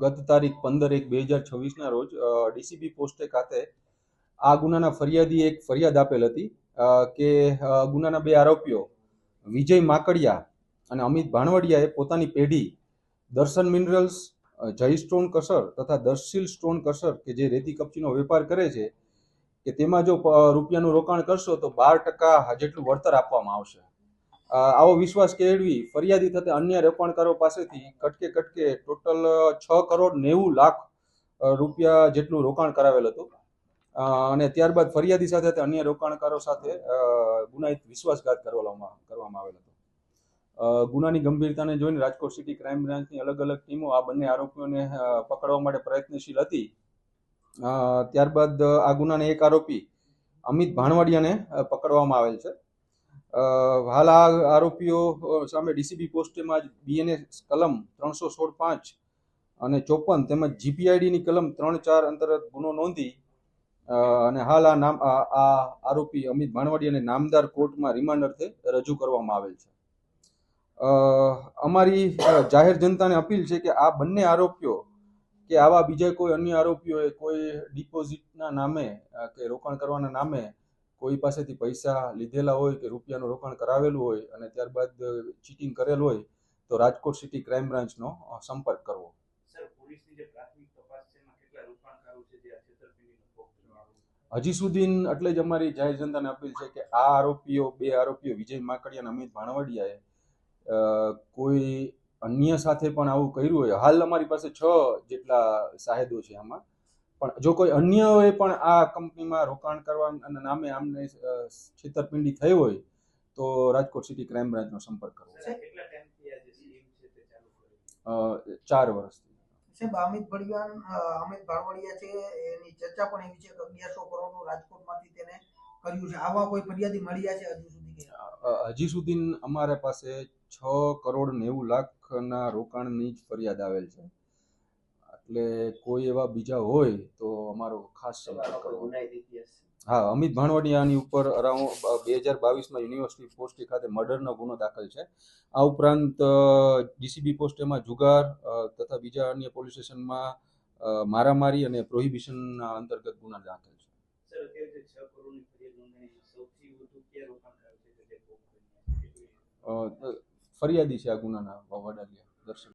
ગત તારીખ 15/1/2026ના રોજ ડીસીબી પોસ્ટે ખાતે આ ગુનાના ફરિયાદી એક ફરિયાદ આપેલ હતી કે ગુનાના બે આરોપીઓ વિજય માકડિયા અને અમિત ભાણવડિયાએ પોતાની પેઢી દર્શન મિનરલ્સ, જય સ્ટોન કસર તથા દર્શીલ સ્ટોન કસર કે જે રેતી કપચીનો વેપાર કરે છે કે તેમાં જો રૂપિયાનું રોકાણ કરશો તો 12% જેટલું વળતર આપવામાં આવશે. આવો વિશ્વાસ કેળવી ફરિયાદી થતે અન્ય રોકાણકારો પાસેથી કટકે ટોટલ 6,90,00,000 રૂપિયા જેટલું રોકાણ કરાવેલ હતું અને ત્યારબાદ ફરિયાદી સાથે અન્ય રોકાણકારો સાથે ગુનાહિત વિશ્વાસઘાત કરવામાં આવેલ હતો. ગુનાની ગંભીરતાને જોઈને રાજકોટ સિટી ક્રાઇમ બ્રાન્ચની અલગ અલગ ટીમો આ બંને આરોપીઓને પકડવા માટે પ્રયત્નશીલ હતી. ત્યારબાદ આ ગુનાના એક આરોપી અમિત ભાણવડિયાને પકડવામાં આવેલ છે. હાલ આ આરોપીઓ સામે ડીસીબી પોસ્ટમાં બીએનએસ કલમ 316(5) અને 54 તેમજ જીપીઆઈડીની કલમ 3(4) અંતર્ગત ગુનો નોંધી અને હાલ આ આરોપી અમિત ભાણવડિયાને નામદાર કોર્ટમાં રિમાન્ડ અર્થે રજૂ કરવામાં આવેલ છે. અમારી જાહેર જનતાને અપીલ છે કે આ બંને આરોપીઓ કે આવા બીજા કોઈ અન્ય આરોપીઓએ કોઈ ડિપોઝિટના નામે કે રોકાણ કરવાના નામે કોઈ પાસેથી પૈસા લીધેલા હોય કે રૂપિયાનું રોકાણ કરાવેલું હોય અને ત્યારબાદ ચીટિંગ કરેલ હોય તો રાજકોટ સિટી ક્રાઇમ બ્રાન્ચનો સંપર્ક કરવો. હજી સુધી એટલે જ અમારી જાહેર જનતાને અપીલ છે કે આ બે આરોપીઓ વિજય માકડિયા અને અમિત ભાણવડિયાએ કોઈ અન્ય સાથે પણ આવું કર્યું હોય. હાલ અમારી પાસે 6 જેટલા સાહેદો છે આમાં, પણ જો કોઈ અન્યએ પણ આ કંપનીમાં રોકાણ કરવાના નામે આમને છેતરપિંડી થઈ હોય તો રાજકોટ સિટી ક્રાઇમ બ્રાન્ચનો સંપર્ક કરવો. 4 વર્ષથી. સાહેબ અમિત ભાણવડિયા છે એની ચર્ચા પણ એવી છે કે 1100 કરોડનું રાજકોટમાંથી તેને કર્યું છે. આવા કોઈ ફરિયાદી મળ્યા છે હજુ સુધી? હજી સુધી અમારા પાસે 6,90,00,000ના રોકાણની જ ફરિયાદ આવેલ છે. એટલે કોઈ એવા બીજા હોય તો અમારો ખાસ સંપર્ક કરવો. હા, અમિત ભાણવડિયાની ઉપર અરાઉન્ડ 2022માં યુનિવર્સિટી પોસ્ટ ખાતે મર્ડરનો ગુનો દાખલ છે. આ ઉપરાંત ડીસીબી પોસ્ટમાં જુગાર તથા બીજા અન્ય પોલીસ સ્ટેશનમાં મારામારી અને પ્રોહિબિશનના અંતર્ગત ગુના દાખલ છે. ફરિયાદી છે આ ગુનાના વડાલિયા દર્શન.